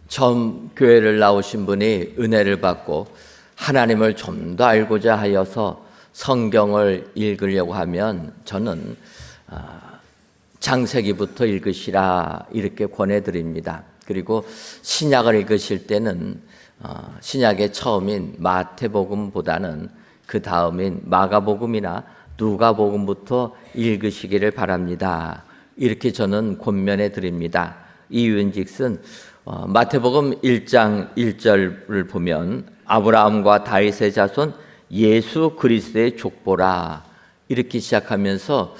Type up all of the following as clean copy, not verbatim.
처음 교회를 나오신 분이 은혜를 받고 하나님을 좀 더 알고자 하여서 성경을 읽으려고 하면 저는 창세기부터 읽으시라 이렇게 권해드립니다. 그리고 신약을 읽으실 때는 신약의 처음인 마태복음보다는 그 다음인 마가복음이나 누가복음부터 읽으시기를 바랍니다. 이렇게 저는 권면해 드립니다. 이유인즉슨 마태복음 1장 1절을 보면 아브라함과 다윗의 자손 예수 그리스도의 족보라 이렇게 시작하면서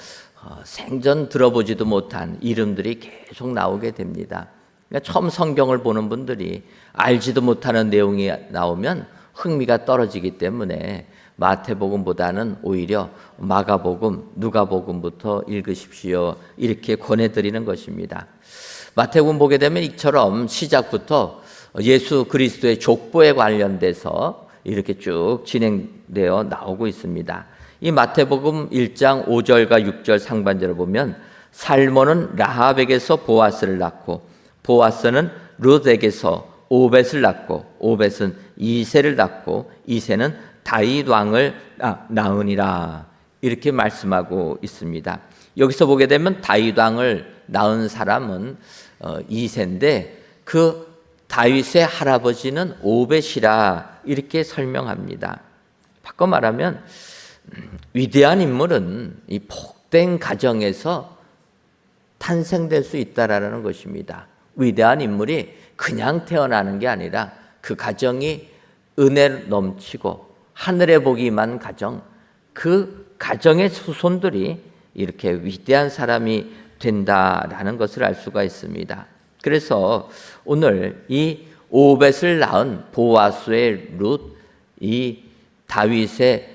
생전 들어보지도 못한 이름들이 계속 나오게 됩니다. 그러니까 처음 성경을 보는 분들이 알지도 못하는 내용이 나오면 흥미가 떨어지기 때문에 마태복음보다는 오히려 마가복음, 누가복음부터 읽으십시오. 이렇게 권해드리는 것입니다. 마태복음 보게 되면 이처럼 시작부터 예수 그리스도의 족보에 관련돼서 이렇게 쭉 진행되어 나오고 있습니다. 이 마태복음 1장 5절과 6절 상반절을 보면 살몬은 라합에게서 보아스를 낳고 보아스는 룻에게서 오벳을 낳고 오벳은 이새를 낳고 이새는 다윗 왕을 낳으니라 이렇게 말씀하고 있습니다. 여기서 보게 되면 다윗 왕을 낳은 사람은 이새인데 그 다윗의 할아버지는 오벳이라 이렇게 설명합니다. 바꿔 말하면 위대한 인물은 이 복된 가정에서 탄생될 수 있다라는 것입니다. 위대한 인물이 그냥 태어나는 게 아니라 그 가정이 은혜를 넘치고 하늘의 복이 임한 가정, 그 가정의 후손들이 이렇게 위대한 사람이 된다라는 것을 알 수가 있습니다. 그래서 오늘 이 오벳을 낳은 보아스의 룻, 이 다윗의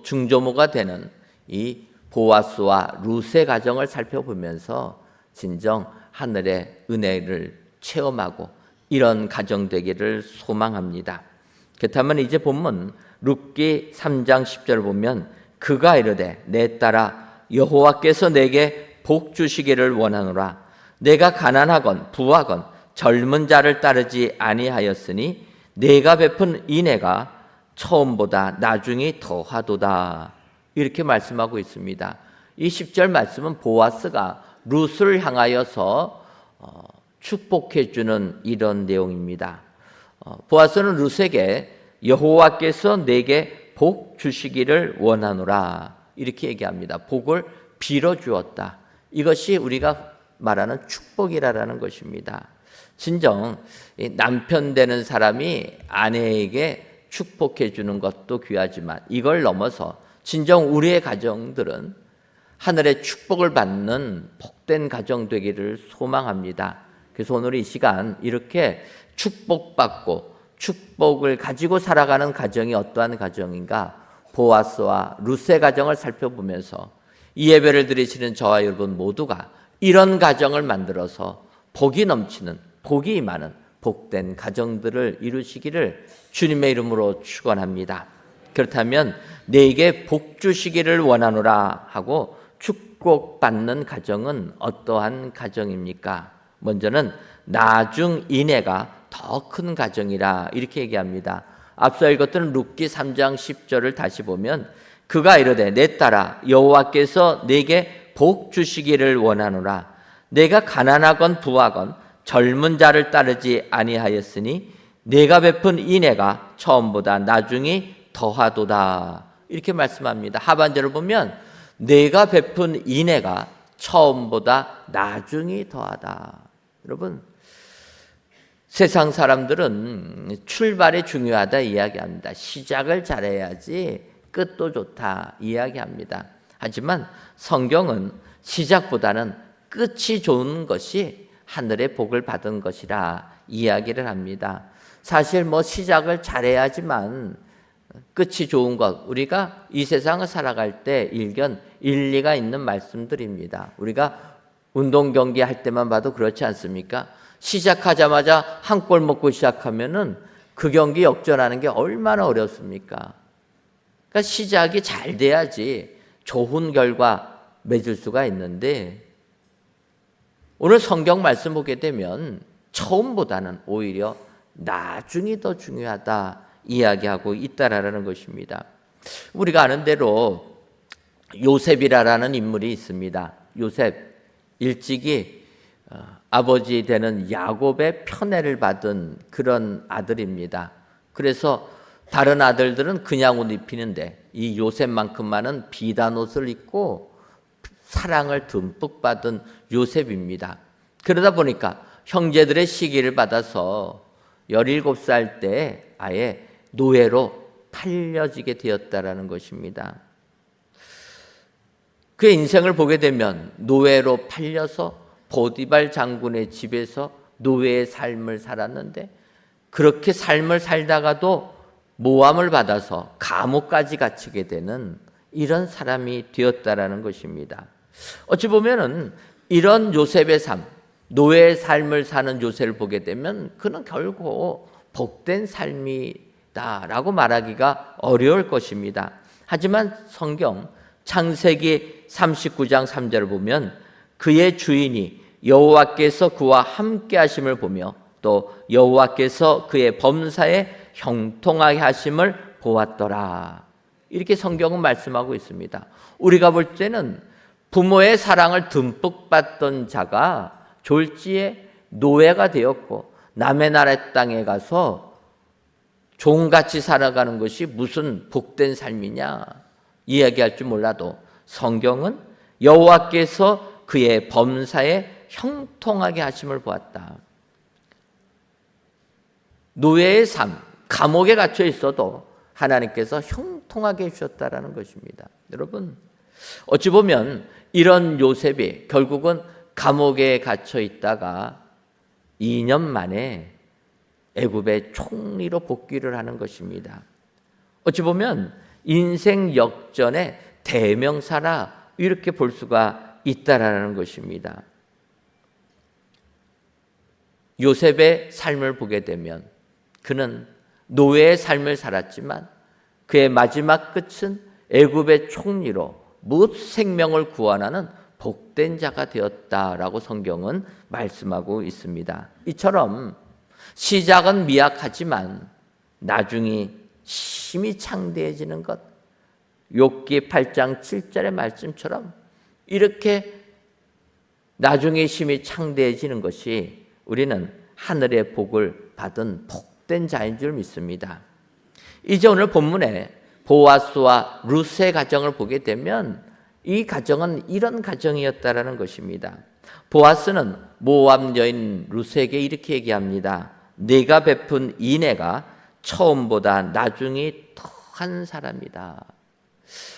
증조모가 되는 이 보아스와 룻의 가정을 살펴보면서 진정 하늘의 은혜를 체험하고 이런 가정 되기를 소망합니다. 그렇다면 이제 본문 룻기 3장 10절을 보면 그가 이르되 내 딸아 여호와께서 내게 복 주시기를 원하노라. 내가 가난하건 부하건 젊은 자를 따르지 아니하였으니 내가 베푼 인애가 처음보다 나중이 더하도다. 이렇게 말씀하고 있습니다. 이 10절 말씀은 보아스가 룻을 향하여서 축복해 주는 이런 내용입니다. 보아스는 룻에게 여호와께서 내게 복 주시기를 원하노라 이렇게 얘기합니다. 복을 빌어 주었다. 이것이 우리가 말하는 축복이라는 것입니다. 진정 남편 되는 사람이 아내에게 축복해 주는 것도 귀하지만 이걸 넘어서 진정 우리의 가정들은 하늘의 축복을 받는 복된 가정 되기를 소망합니다. 그래서 오늘 이 시간 이렇게 축복받고 축복을 가지고 살아가는 가정이 어떠한 가정인가 보아스와 룻의 가정을 살펴보면서 이 예배를 드리시는 저와 여러분 모두가 이런 가정을 만들어서 복이 넘치는 복이 임하는 복된 가정들을 이루시기를 주님의 이름으로 축원합니다. 그렇다면 내게 복 주시기를 원하노라 하고 축복받는 가정은 어떠한 가정입니까? 먼저는 나중 인애가 더 큰 가정이라 이렇게 얘기합니다. 앞서 읽었던 룻기 3장 10절을 다시 보면 그가 이르되 내 딸아 여호와께서 내게 복 주시기를 원하노라. 내가 가난하건 부하건 젊은 자를 따르지 아니하였으니 내가 베푼 인애가 처음보다 나중이 더하도다. 이렇게 말씀합니다. 하반절을 보면 내가 베푼 인애가 처음보다 나중이 더하다. 여러분 세상 사람들은 출발이 중요하다 이야기합니다. 시작을 잘해야지 끝도 좋다 이야기합니다. 하지만 성경은 시작보다는 끝이 좋은 것이 하늘의 복을 받은 것이라 이야기를 합니다. 사실 시작을 잘해야지만 끝이 좋은 것, 우리가 이 세상을 살아갈 때 일견 일리가 있는 말씀들입니다. 우리가 운동 경기 할 때만 봐도 그렇지 않습니까? 시작하자마자 한 골 먹고 시작하면은 그 경기 역전하는 게 얼마나 어렵습니까? 그러니까 시작이 잘 돼야지 좋은 결과 맺을 수가 있는데 오늘 성경 말씀 보게 되면 처음보다는 오히려 나중이 더 중요하다 이야기하고 있다라는 것입니다. 우리가 아는 대로 요셉이라는 인물이 있습니다. 요셉 일찍이 아버지 되는 야곱의 편애를 받은 그런 아들입니다. 그래서 다른 아들들은 그냥 옷 입히는데 이 요셉만큼만은 비단 옷을 입고 사랑을 듬뿍 받은 요셉입니다. 그러다 보니까 형제들의 시기를 받아서 17살 때 아예 노예로 팔려지게 되었다라는 것입니다. 그의 인생을 보게 되면 노예로 팔려서 보디발 장군의 집에서 노예의 삶을 살았는데 그렇게 삶을 살다가도 모함을 받아서 감옥까지 갇히게 되는 이런 사람이 되었다라는 것입니다. 어찌 보면은 이런 요셉의 삶, 노예의 삶을 사는 요셉을 보게 되면 그는 결국 복된 삶이다라고 말하기가 어려울 것입니다. 하지만 성경 창세기 39장 3절을 보면 그의 주인이 여호와께서 그와 함께 하심을 보며 또 여호와께서 그의 범사에 형통하게 하심을 보았더라. 이렇게 성경은 말씀하고 있습니다. 우리가 볼 때는 부모의 사랑을 듬뿍 받던 자가 졸지에 노예가 되었고 남의 나라 땅에 가서 종같이 살아가는 것이 무슨 복된 삶이냐 이야기할 줄 몰라도 성경은 여호와께서 그의 범사에 형통하게 하심을 보았다. 노예의 삶, 감옥에 갇혀 있어도 하나님께서 형통하게 해주셨다라는 것입니다. 여러분, 어찌 보면 이런 요셉이 결국은 감옥에 갇혀 있다가 2년 만에 애굽의 총리로 복귀를 하는 것입니다. 어찌 보면 인생 역전의 대명사라 이렇게 볼 수가 있다라는 것입니다. 요셉의 삶을 보게 되면 그는 노예의 삶을 살았지만 그의 마지막 끝은 애굽의 총리로 뭇 생명을 구원하는 복된 자가 되었다라고 성경은 말씀하고 있습니다. 이처럼 시작은 미약하지만 나중이 심히 창대해지는 것, 욥기 8장 7절의 말씀처럼 이렇게 나중에 심히 창대해지는 것이 우리는 하늘의 복을 받은 복된 자인 줄 믿습니다. 이제 오늘 본문에 보아스와 룻의 가정을 보게 되면 이 가정은 이런 가정이었다라는 것입니다. 보아스는 모압 여인 룻에게 이렇게 얘기합니다. 네가 베푼 인애가 처음보다 나중이 더한 사람이다.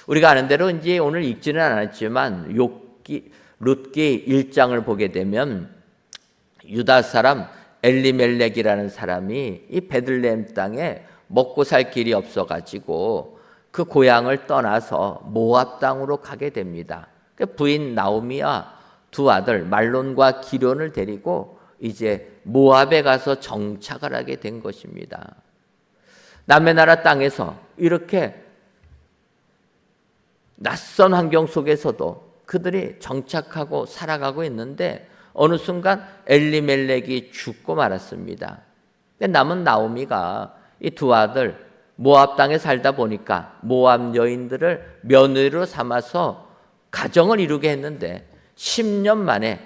우리가 아는 대로 이제 오늘 읽지는 않았지만 룻기 1장을 보게 되면 유다 사람 엘리멜렉이라는 사람이 이 베들레헴 땅에 먹고 살 길이 없어가지고 그 고향을 떠나서 모압 땅으로 가게 됩니다. 부인 나오미와 두 아들 말론과 기론을 데리고 이제 모압에 가서 정착을 하게 된 것입니다. 남의 나라 땅에서 이렇게 낯선 환경 속에서도 그들이 정착하고 살아가고 있는데 어느 순간 엘리멜렉이 죽고 말았습니다. 남은 나오미가 이 두 아들 모압 땅에 살다 보니까 모압 여인들을 며느리로 삼아서 가정을 이루게 했는데 10년 만에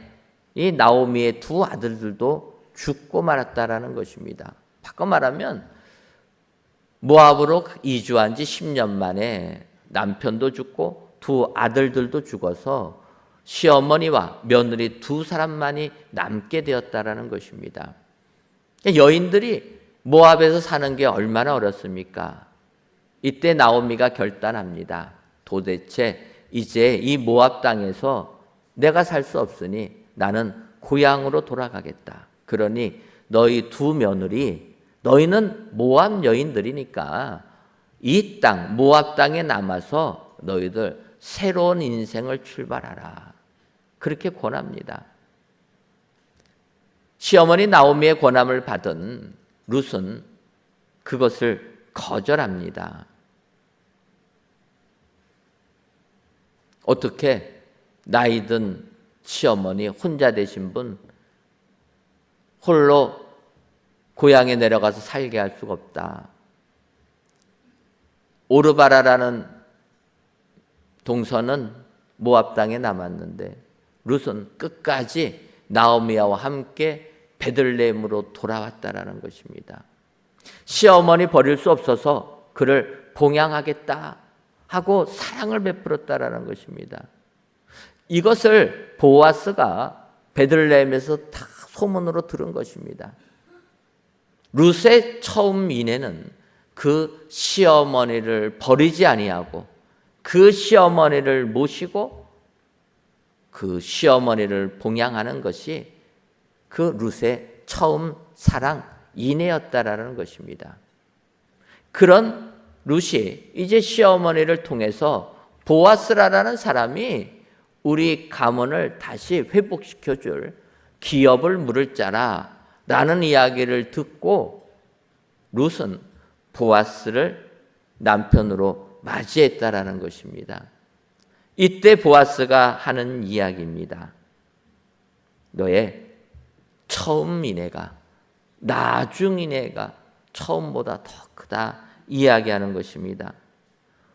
이 나오미의 두 아들들도 죽고 말았다라는 것입니다. 바꿔 말하면 모압으로 이주한 지 10년 만에 남편도 죽고 두 아들들도 죽어서 시어머니와 며느리 두 사람만이 남게 되었다라는 것입니다. 여인들이 모압에서 사는 게 얼마나 어렵습니까? 이때 나오미가 결단합니다. 도대체 이제 이 모압 땅에서 내가 살 수 없으니 나는 고향으로 돌아가겠다. 그러니 너희 두 며느리, 너희는 모압 여인들이니까 이 땅, 모압 땅에 남아서 너희들 새로운 인생을 출발하라. 그렇게 권합니다. 시어머니 나오미의 권함을 받은 룻은 그것을 거절합니다. 어떻게 나이든 시어머니 혼자 되신 분, 홀로 고향에 내려가서 살게 할 수가 없다. 오르바라라는 동서는 모압 땅에 남았는데 룻은 끝까지 나오미와 함께 베들레헴으로 돌아왔다라는 것입니다. 시어머니 버릴 수 없어서 그를 봉양하겠다 하고 사랑을 베풀었다라는 것입니다. 이것을 보아스가 베들레헴에서 다 소문으로 들은 것입니다. 룻의 처음 인애는 그 시어머니를 버리지 아니하고 그 시어머니를 모시고 그 시어머니를 봉양하는 것이 그 룻의 처음 사랑 인애였다라는 것입니다. 그런 룻이 이제 시어머니를 통해서 보아스라는 사람이 우리 가문을 다시 회복시켜줄 기업을 물을 자라 라는 이야기를 듣고 룻은 보아스를 남편으로 맞이했다라는 것입니다. 이때 보아스가 하는 이야기입니다. 너의 처음 인애가 나중 인애가 처음보다 더 크다 이야기하는 것입니다.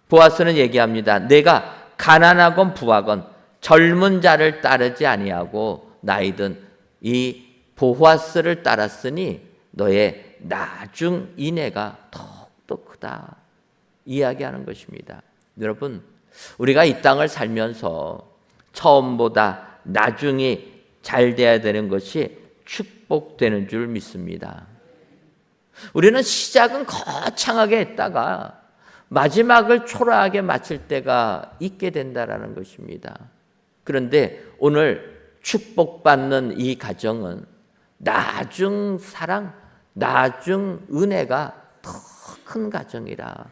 보아스는 얘기합니다. 내가 가난하건 부하건 젊은 자를 따르지 아니하고 나이든 이 보아스를 따랐으니 너의 나중 인애가 더욱더 크다 이야기하는 것입니다. 여러분, 우리가 이 땅을 살면서 처음보다 나중이 잘 돼야 되는 것이 축복되는 줄 믿습니다. 우리는 시작은 거창하게 했다가 마지막을 초라하게 마칠 때가 있게 된다라는 것입니다. 그런데 오늘 축복받는 이 가정은 나중 사랑, 나중 은혜가 더 큰 가정이라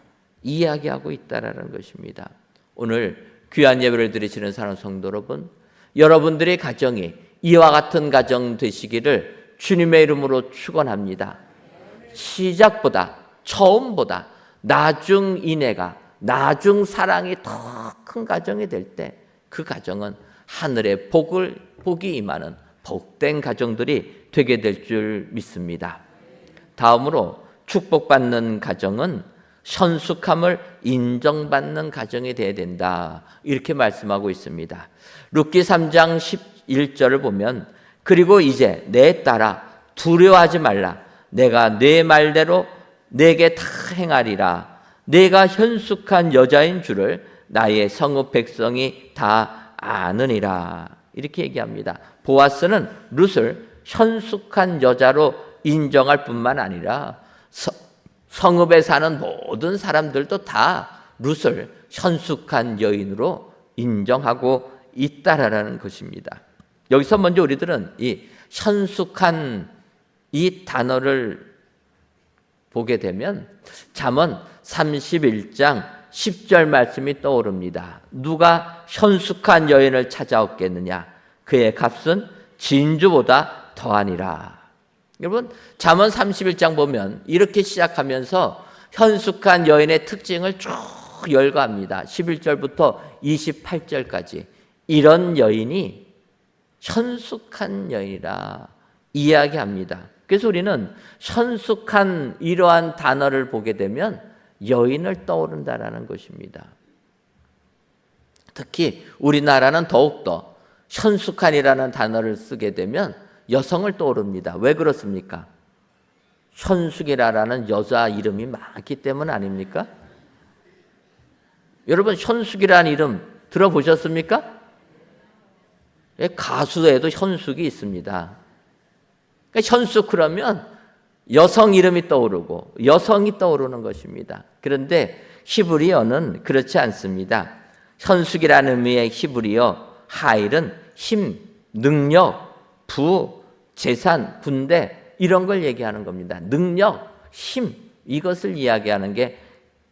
이야기하고 있다라는 것입니다. 오늘 귀한 예배를 드리시는 사랑하는 성도 여러분, 여러분들의 가정이 이와 같은 가정 되시기를 주님의 이름으로 축원합니다. 시작보다 처음보다 나중 인애가 나중 사랑이 더 큰 가정이 될 때 그 가정은 하늘의 복이 임하는 복된 가정들이 되게 될 줄 믿습니다. 다음으로 축복받는 가정은 현숙함을 인정받는 가정이 되어야 된다 이렇게 말씀하고 있습니다. 룻기 3장 11절을 보면 그리고 이제 내 딸아 두려워하지 말라 내가 내 말대로 내게 다 행하리라 내가 현숙한 여자인 줄을 나의 성읍 백성이 다 아느니라 이렇게 얘기합니다. 보아스는 룻을 현숙한 여자로 인정할 뿐만 아니라 성읍에 사는 모든 사람들도 다 룻을 현숙한 여인으로 인정하고 있다라는 것입니다. 여기서 먼저 우리들은 이 현숙한 이 단어를 보게 되면 잠언 31장 10절 말씀이 떠오릅니다. 누가 현숙한 여인을 찾아왔겠느냐 그의 값은 진주보다 더하니라. 여러분 잠언 31장 보면 이렇게 시작하면서 현숙한 여인의 특징을 쭉 열거합니다. 11절부터 28절까지 이런 여인이 현숙한 여인이라 이야기합니다. 그래서 우리는 현숙한 이러한 단어를 보게 되면 여인을 떠오른다라는 것입니다. 특히 우리나라는 더욱더 현숙한이라는 단어를 쓰게 되면 여성을 떠오릅니다. 왜 그렇습니까? 현숙이라는 여자 이름이 많기 때문 아닙니까? 여러분 현숙이라는 이름 들어보셨습니까? 가수에도 현숙이 있습니다. 그러니까 현숙 그러면 여성 이름이 떠오르고 여성이 떠오르는 것입니다. 그런데 히브리어는 그렇지 않습니다. 현숙이라는 의미의 히브리어 하일은 힘, 능력, 부, 재산, 군대 이런 걸 얘기하는 겁니다. 능력, 힘 이것을 이야기하는 게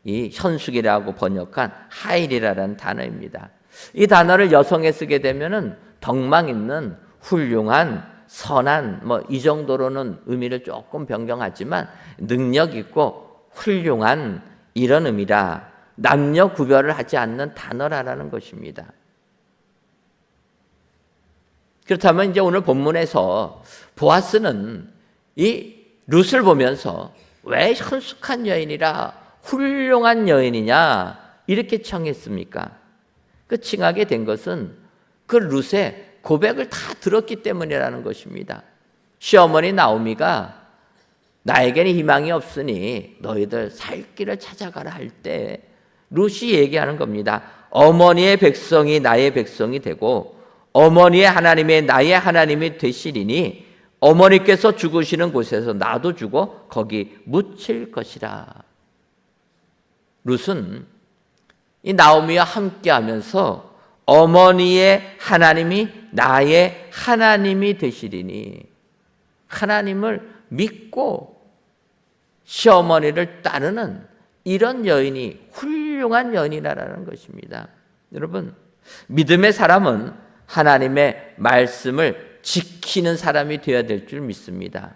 이 현숙이라고 번역한 하일이라는 단어입니다. 이 단어를 여성에 쓰게 되면은 덕망 있는 훌륭한 선한 이 정도로는 의미를 조금 변경하지만 능력 있고 훌륭한 이런 의미라 남녀 구별을 하지 않는 단어라는 것입니다. 그렇다면 이제 오늘 본문에서 보아스는 이 룻을 보면서 왜 현숙한 여인이라 훌륭한 여인이냐 이렇게 청했습니까? 그 칭하게 된 것은 그 룻의 고백을 다 들었기 때문이라는 것입니다. 시어머니 나오미가 나에게는 희망이 없으니 너희들 살 길을 찾아가라 할 때 룻이 얘기하는 겁니다. 어머니의 백성이 나의 백성이 되고 어머니의 하나님이 나의 하나님이 되시리니 어머니께서 죽으시는 곳에서 나도 죽어 거기 묻힐 것이라. 룻은 이 나오미와 함께하면서 어머니의 하나님이 나의 하나님이 되시리니 하나님을 믿고 시어머니를 따르는 이런 여인이 훌륭한 여인이라는 것입니다. 여러분, 믿음의 사람은 하나님의 말씀을 지키는 사람이 되어야 될 줄 믿습니다.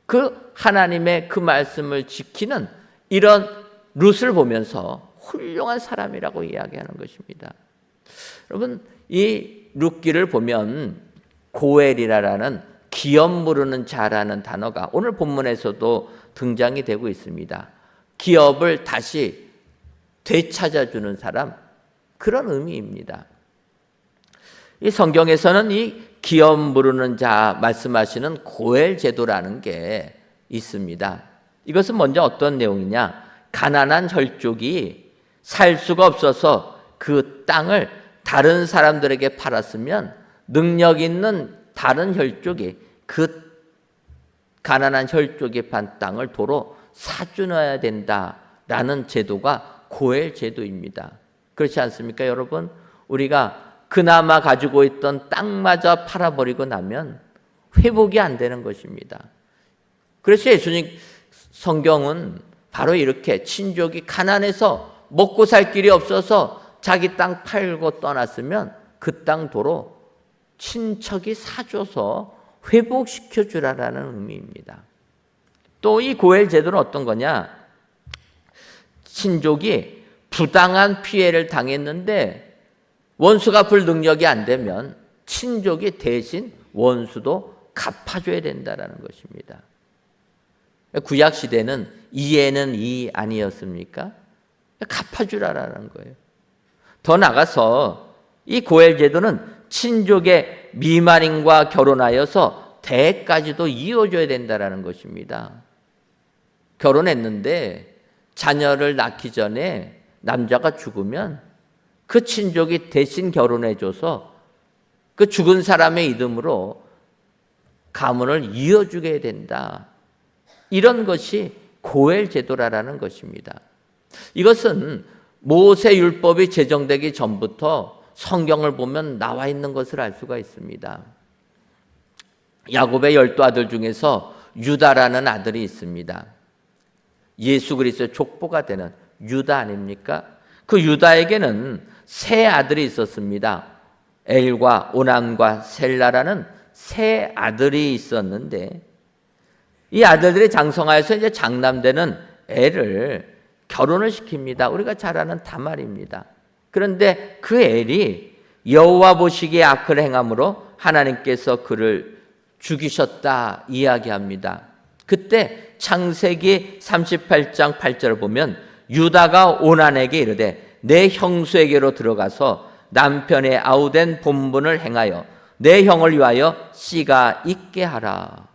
그 하나님의 그 말씀을 지키는 이런 룻을 보면서 훌륭한 사람이라고 이야기하는 것입니다. 여러분, 이 룻기를 보면 고엘이라는 기업 모르는 자라는 단어가 오늘 본문에서도 등장이 되고 있습니다. 기업을 다시 되찾아주는 사람, 그런 의미입니다. 이 성경에서는 이 기업 모르는 자 말씀하시는 고엘 제도라는 게 있습니다. 이것은 먼저 어떤 내용이냐? 가난한 혈족이 살 수가 없어서 그 땅을 다른 사람들에게 팔았으면 능력 있는 다른 혈족이 그 가난한 혈족이 판 땅을 도로 사주어야 된다라는 제도가 고엘 제도입니다. 그렇지 않습니까, 여러분? 우리가 그나마 가지고 있던 땅마저 팔아버리고 나면 회복이 안 되는 것입니다. 그래서 예수님 성경은 바로 이렇게 친족이 가난해서 먹고 살 길이 없어서 자기 땅 팔고 떠났으면 그 땅 도로 친척이 사줘서 회복시켜 주라라는 의미입니다. 또 이 고엘 제도는 어떤 거냐? 친족이 부당한 피해를 당했는데 원수 갚을 능력이 안 되면 친족이 대신 원수도 갚아줘야 된다는 것입니다. 구약시대는 이에는 이 아니었습니까? 갚아주라라는 거예요. 더 나가서 이 고엘 제도는 친족의 미만인과 결혼하여서 대까지도 이어줘야 된다는 것입니다. 결혼했는데 자녀를 낳기 전에 남자가 죽으면 그 친족이 대신 결혼해줘서 그 죽은 사람의 이름으로 가문을 이어주게 된다. 이런 것이 고엘 제도라는 것입니다. 이것은 모세 율법이 제정되기 전부터 성경을 보면 나와 있는 것을 알 수가 있습니다. 야곱의 12아들 중에서 유다라는 아들이 있습니다. 예수 그리스도의 족보가 되는 유다 아닙니까? 그 유다에게는 세 아들이 있었습니다. 엘과 오난과 셀라라는 세 아들이 있었는데 이 아들들이 장성하여서 이제 장남되는 엘을 결혼을 시킵니다. 우리가 잘 아는 다말입니다. 그런데 그 엘이 여호와 보시기에 악을 행함으로 하나님께서 그를 죽이셨다 이야기합니다. 그때 창세기 38장 8절을 보면 유다가 오난에게 이르되 내 형수에게로 들어가서 남편의 아우된 본분을 행하여 내 형을 위하여 씨가 있게 하라.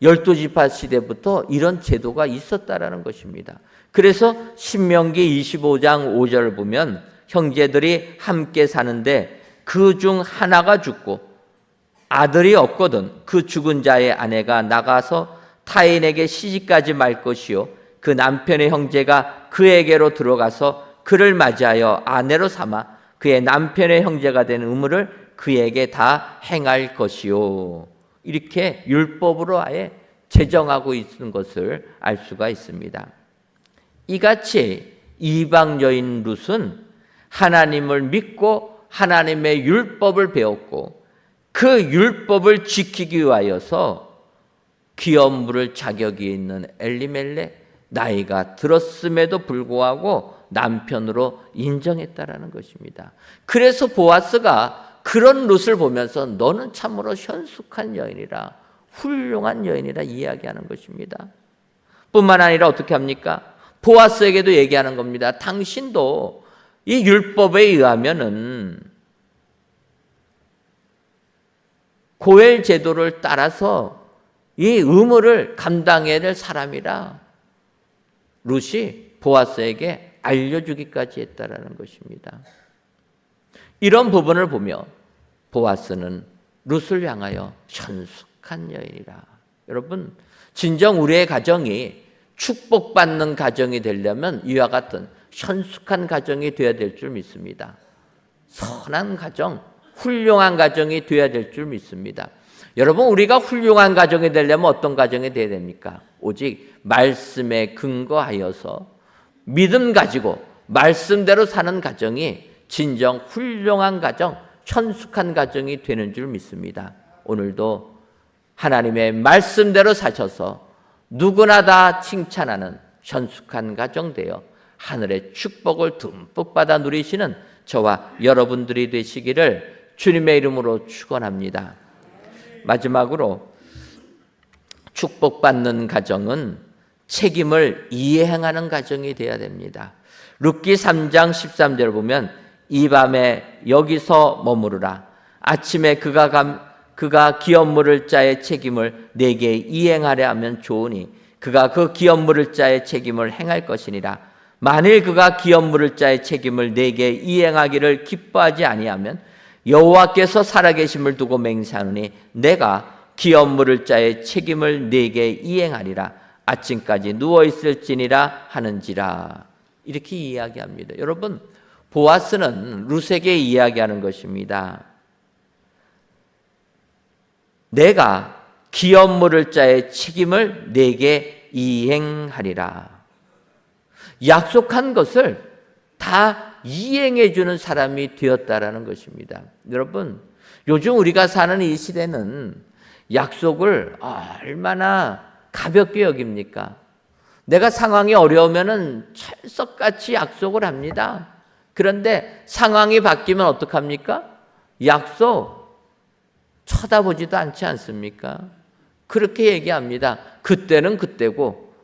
12지파 시대부터 이런 제도가 있었다라는 것입니다. 그래서 신명기 25장 5절을 보면 형제들이 함께 사는데 그 중 하나가 죽고 아들이 없거든 그 죽은 자의 아내가 나가서 타인에게 시집가지 말 것이요 그 남편의 형제가 그에게로 들어가서 그를 맞이하여 아내로 삼아 그의 남편의 형제가 된 의무를 그에게 다 행할 것이요. 이렇게 율법으로 아예 제정하고 있는 것을 알 수가 있습니다. 이같이 이방 여인 룻은 하나님을 믿고 하나님의 율법을 배웠고 그 율법을 지키기 위하여서 기업 물을 자격이 있는 엘리멜렉 나이가 들었음에도 불구하고 남편으로 인정했다라는 것입니다. 그래서 보아스가 그런 룻을 보면서 너는 참으로 현숙한 여인이라, 훌륭한 여인이라 이야기하는 것입니다. 뿐만 아니라 어떻게 합니까? 보아스에게도 얘기하는 겁니다. 당신도 이 율법에 의하면은 고엘 제도를 따라서 이 의무를 감당해야 될 사람이라 룻이 보아스에게 알려주기까지 했다라는 것입니다. 이런 부분을 보며 보아스는 룻을 향하여 현숙한 여인이라. 여러분, 진정 우리의 가정이 축복받는 가정이 되려면 이와 같은 현숙한 가정이 되어야 될 줄 믿습니다. 선한 가정, 훌륭한 가정이 되어야 될 줄 믿습니다. 여러분, 우리가 훌륭한 가정이 되려면 어떤 가정이 되어야 됩니까? 오직 말씀에 근거하여서 믿음 가지고 말씀대로 사는 가정이 진정 훌륭한 가정, 현숙한 가정이 되는 줄 믿습니다. 오늘도 하나님의 말씀대로 사셔서 누구나 다 칭찬하는 현숙한 가정 되어 하늘의 축복을 듬뿍 받아 누리시는 저와 여러분들이 되시기를 주님의 이름으로 축원합니다. 마지막으로 축복받는 가정은 책임을 이해행하는 가정이 되어야 됩니다. 룻기 3장 13절 보면 이 밤에 여기서 머무르라. 아침에 그가 기업 물을 자의 책임을 내게 이행하려 하면 좋으니 그가 그 기업 물을 자의 책임을 행할 것이니라. 만일 그가 기업 물을 자의 책임을 내게 이행하기를 기뻐하지 아니하면 여호와께서 살아계심을 두고 맹세하노니 내가 기업 물을 자의 책임을 내게 이행하리라. 아침까지 누워있을지니라 하는지라. 이렇게 이야기합니다. 여러분, 보아스는 룻에게 이야기하는 것입니다. 내가 기업 물을 자의 책임을 내게 이행하리라. 약속한 것을 다 이행해 주는 사람이 되었다라는 것입니다. 여러분, 요즘 우리가 사는 이 시대는 약속을 얼마나 가볍게 여깁니까? 내가 상황이 어려우면은 철석같이 약속을 합니다. 그런데 상황이 바뀌면 어떡합니까? 약속 쳐다보지도 않지 않습니까? 그렇게 얘기합니다. 그때는 그때고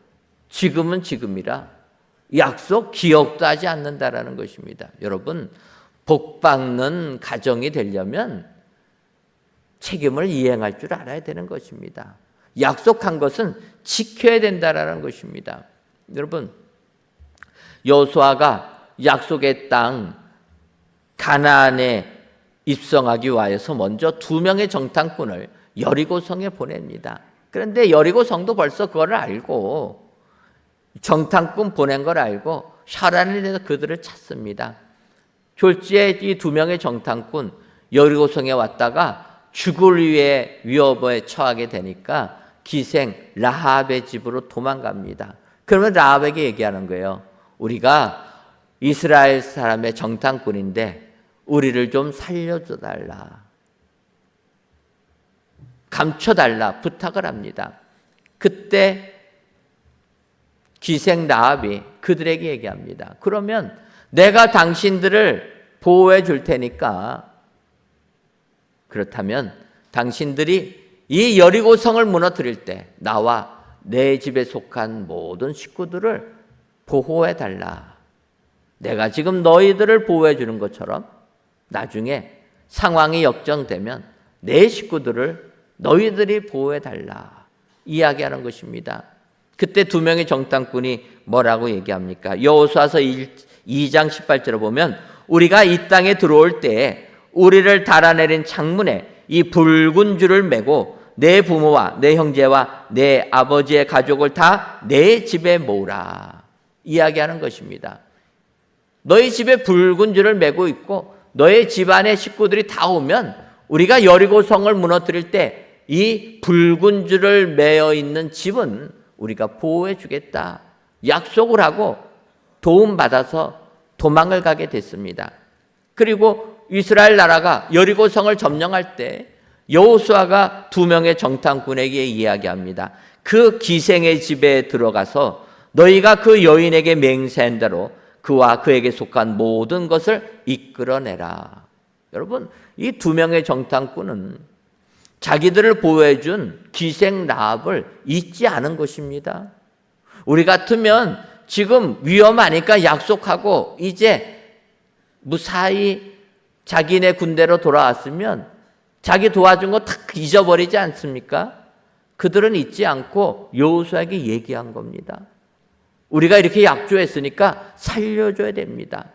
지금은 지금이라 약속 기억도 하지 않는다라는 것입니다. 여러분, 복받는 가정이 되려면 책임을 이행할 줄 알아야 되는 것입니다. 약속한 것은 지켜야 된다라는 것입니다. 여러분, 여호수아가 약속의 땅 가나안에 입성하기 위해서 먼저 2명의 정탐꾼을 여리고성에 보냅니다. 그런데 여리고성도 벌써 그걸 알고 정탐꾼 보낸 걸 알고 혈안을 내서 그들을 찾습니다. 졸지에 이 2명의 정탐꾼 여리고성에 왔다가 죽을 위협에 처하게 되니까 기생 라합의 집으로 도망갑니다. 그러면 라합에게 얘기하는 거예요. 우리가 이스라엘 사람의 정탐꾼인데 우리를 좀 살려줘달라, 감춰달라 부탁을 합니다. 그때 기생 라합이 그들에게 얘기합니다. 그러면 내가 당신들을 보호해 줄 테니까, 그렇다면 당신들이 이 여리고성을 무너뜨릴 때 나와 내 집에 속한 모든 식구들을 보호해 달라. 내가 지금 너희들을 보호해 주는 것처럼 나중에 상황이 역전되면 내 식구들을 너희들이 보호해 달라 이야기하는 것입니다. 그때 2명의 정탐꾼이 뭐라고 얘기합니까? 여호수아서 2장 18절을 보면 우리가 이 땅에 들어올 때 우리를 달아내린 창문에 이 붉은 줄을 메고 내 부모와 내 형제와 내 아버지의 가족을 다 내 집에 모으라 이야기하는 것입니다. 너희 집에 붉은 줄을 메고 있고 너의 집안의 식구들이 다 오면 우리가 여리고성을 무너뜨릴 때 이 붉은 줄을 메어 있는 집은 우리가 보호해 주겠다 약속을 하고 도움받아서 도망을 가게 됐습니다. 그리고 이스라엘 나라가 여리고성을 점령할 때 여호수아가 2명의 정탐꾼에게 이야기합니다. 그 기생의 집에 들어가서 너희가 그 여인에게 맹세한 대로 그와 그에게 속한 모든 것을 이끌어내라. 여러분, 이 두 명의 정탐꾼은 자기들을 보호해준 기생 라합을 잊지 않은 것입니다. 우리 같으면 지금 위험하니까 약속하고 이제 무사히 자기네 군대로 돌아왔으면 자기 도와준 거 탁 잊어버리지 않습니까? 그들은 잊지 않고 여호수아에게 얘기한 겁니다. 우리가 이렇게 약조했으니까 살려줘야 됩니다.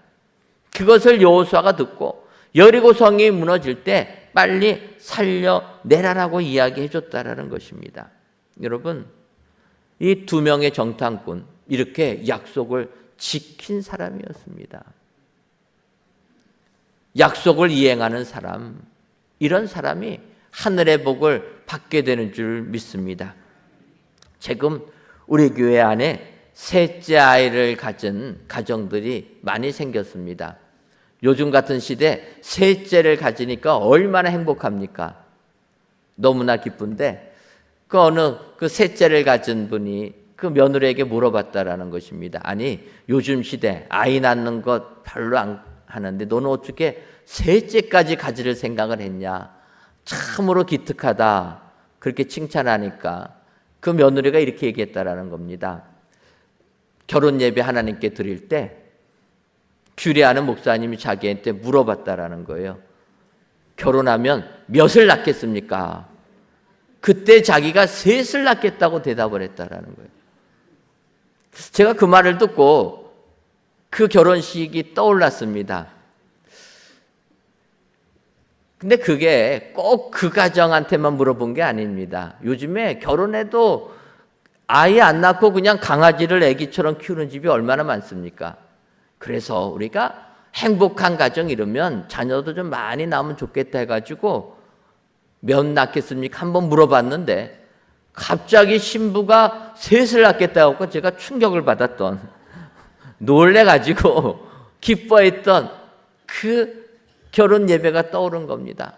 그것을 여호수아가 듣고 여리고 성이 무너질 때 빨리 살려내라라고 이야기해 줬다라는 것입니다. 여러분, 이 두 명의 정탐꾼, 이렇게 약속을 지킨 사람이었습니다. 약속을 이행하는 사람, 이런 사람이 하늘의 복을 받게 되는 줄 믿습니다. 지금 우리 교회 안에 셋째 아이를 가진 가정들이 많이 생겼습니다. 요즘 같은 시대 셋째를 가지니까 얼마나 행복합니까? 너무나 기쁜데 그 셋째를 가진 분이 그 며느리에게 물어봤다라는 것입니다. 아니, 요즘 시대 아이 낳는 것 별로 안 하는데 너는 어떻게 셋째까지 가질 생각을 했냐? 참으로 기특하다. 그렇게 칭찬하니까 그 며느리가 이렇게 얘기했다라는 겁니다. 결혼 예배 하나님께 드릴 때 규례하는 목사님이 자기한테 물어봤다라는 거예요. 결혼하면 몇을 낳겠습니까? 그때 자기가 셋을 낳겠다고 대답을 했다라는 거예요. 제가 그 말을 듣고 그 결혼식이 떠올랐습니다. 근데 그게 꼭 그 가정한테만 물어본 게 아닙니다. 요즘에 결혼해도 아이 안 낳고 그냥 강아지를 아기처럼 키우는 집이 얼마나 많습니까? 그래서 우리가 행복한 가정 이루면 자녀도 좀 많이 낳으면 좋겠다 해가지고 몇 낳겠습니까? 한번 물어봤는데 갑자기 신부가 셋을 낳겠다고 하고 제가 충격을 받았던, 놀래가지고 기뻐했던 그 결혼 예배가 떠오른 겁니다.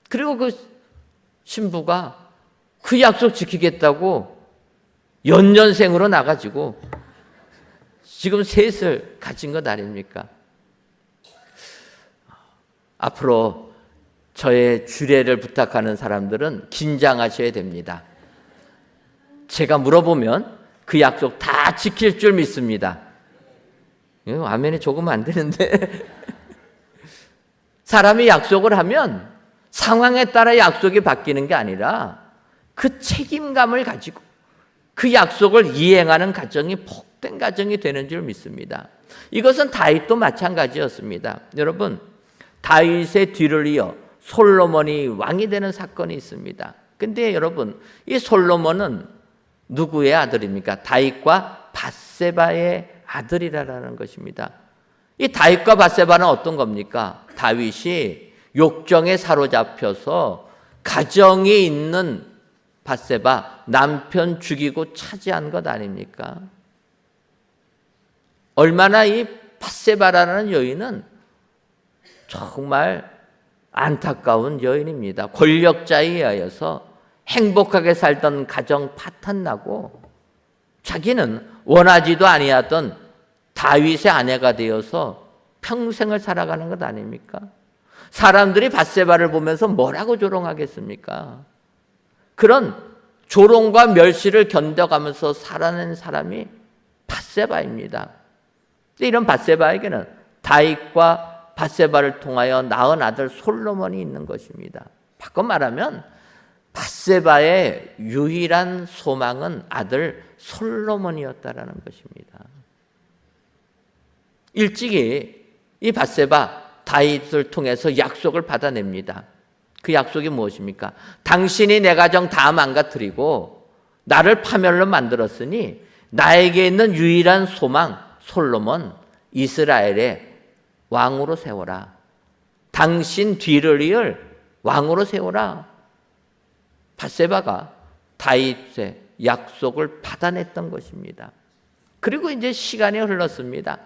그리고 그 신부가 그 약속 지키겠다고 연년생으로 나가지고 지금 셋을 가진 것 아닙니까? 앞으로 저의 주례를 부탁하는 사람들은 긴장하셔야 됩니다. 제가 물어보면 그 약속 다 지킬 줄 믿습니다. 아멘이 조금 안 되는데 사람이 약속을 하면 상황에 따라 약속이 바뀌는 게 아니라 그 책임감을 가지고 그 약속을 이행하는 가정이 복된 가정이 되는 줄 믿습니다. 이것은 다윗도 마찬가지였습니다. 여러분, 다윗의 뒤를 이어 솔로몬이 왕이 되는 사건이 있습니다. 근데 여러분, 이 솔로몬은 누구의 아들입니까? 다윗과 밧세바의 아들이라는 것입니다. 이 다윗과 밧세바는 어떤 겁니까? 다윗이 욕정에 사로잡혀서 가정이 있는 밧세바, 남편 죽이고 차지한 것 아닙니까? 얼마나 이 밧세바라는 여인은 정말 안타까운 여인입니다. 권력자에 의하여서 행복하게 살던 가정 파탄나고 자기는 원하지도 아니하던 다윗의 아내가 되어서 평생을 살아가는 것 아닙니까? 사람들이 밧세바를 보면서 뭐라고 조롱하겠습니까? 그런 조롱과 멸시를 견뎌가면서 살아낸 사람이 밧세바입니다. 이런 밧세바에게는 다윗과 밧세바를 통하여 낳은 아들 솔로몬이 있는 것입니다. 바꿔 말하면 밧세바의 유일한 소망은 아들 솔로몬이었다라는 것입니다. 일찍이 이 밧세바 다윗을 통해서 약속을 받아냅니다. 그 약속이 무엇입니까? 당신이 내 가정 다 망가뜨리고 나를 파멸로 만들었으니 나에게 있는 유일한 소망 솔로몬 이스라엘의 왕으로 세워라. 당신 뒤를 이을 왕으로 세워라. 밧세바가 다윗의 약속을 받아냈던 것입니다. 그리고 이제 시간이 흘렀습니다.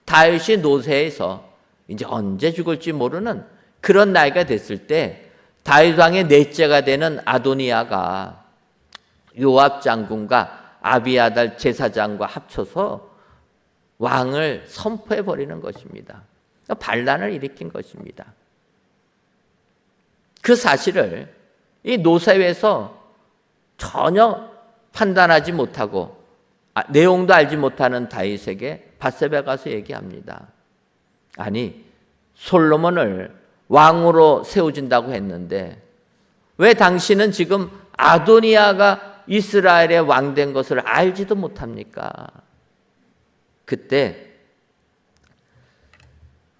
다윗이 노쇠해서 이제 언제 죽을지 모르는 그런 나이가 됐을 때 다윗 왕의 넷째가 되는 아도니아가 요압 장군과 아비아달 제사장과 합쳐서 왕을 선포해 버리는 것입니다. 반란을 일으킨 것입니다. 그 사실을 이 노사회에서 전혀 판단하지 못하고 내용도 알지 못하는 다윗에게 밧세바가 가서 얘기합니다. 아니, 솔로몬을 왕으로 세워진다고 했는데 왜 당신은 지금 아도니아가 이스라엘의 왕 된 것을 알지도 못합니까? 그때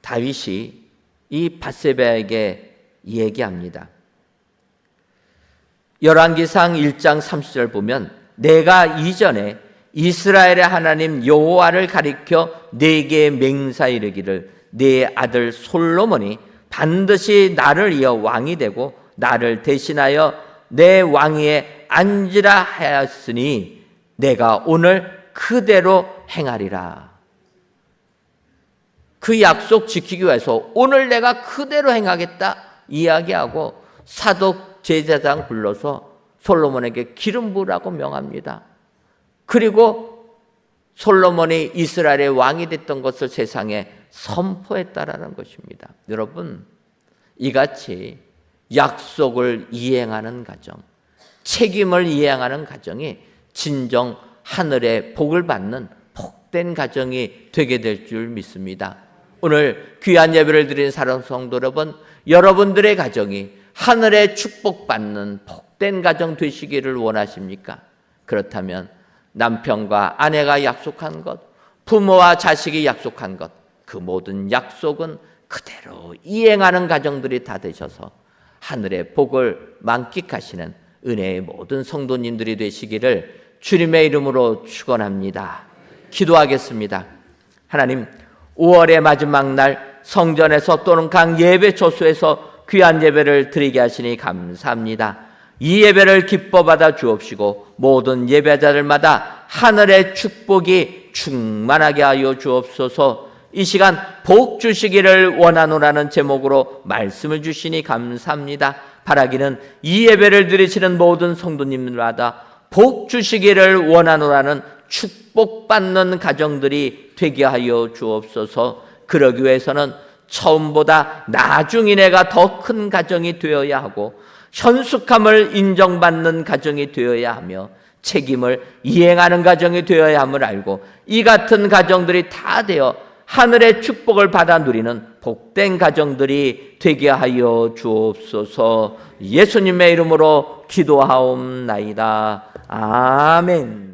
다윗이 이 밧세바에게 얘기합니다. 열왕기상 1장 30절 보면 내가 이전에 이스라엘의 하나님 여호와를 가리켜 네게 맹사 이르기를 네 아들 솔로몬이 반드시 나를 이어 왕이 되고 나를 대신하여 내 왕위에 앉으라 하였으니 내가 오늘 그대로 행하리라. 그 약속 지키기 위해서 오늘 내가 그대로 행하겠다 이야기하고 사독 제사장 불러서 솔로몬에게 기름 부으라고 명합니다. 그리고 솔로몬이 이스라엘의 왕이 됐던 것을 세상에 선포했다라는 것입니다. 여러분, 이같이 약속을 이행하는 가정, 책임을 이행하는 가정이 진정 하늘의 복을 받는 복된 가정이 되게 될 줄 믿습니다. 오늘 귀한 예배를 드린 사랑하는 성도 여러분, 여러분들의 가정이 하늘의 축복받는 복된 가정 되시기를 원하십니까? 그렇다면 남편과 아내가 약속한 것, 부모와 자식이 약속한 것, 그 모든 약속은 그대로 이행하는 가정들이 다 되셔서 하늘의 복을 만끽하시는 은혜의 모든 성도님들이 되시기를 주님의 이름으로 축원합니다. 기도하겠습니다. 하나님, 5월의 마지막 날 성전에서 또는 각 예배 초소에서 귀한 예배를 드리게 하시니 감사합니다. 이 예배를 기뻐 받아 주옵시고 모든 예배자들마다 하늘의 축복이 충만하게 하여 주옵소서. 이 시간 복 주시기를 원하노라는 제목으로 말씀을 주시니 감사합니다. 바라기는 이 예배를 드리시는 모든 성도님들마다 복 주시기를 원하노라는 축복받는 가정들이 되게 하여 주옵소서. 그러기 위해서는 처음보다 나중이네가 더 큰 가정이 되어야 하고 현숙함을 인정받는 가정이 되어야 하며 책임을 이행하는 가정이 되어야 함을 알고 이 같은 가정들이 다 되어 하늘의 축복을 받아 누리는 복된 가정들이 되게 하여 주옵소서. 예수님의 이름으로 기도하옵나이다. 아멘.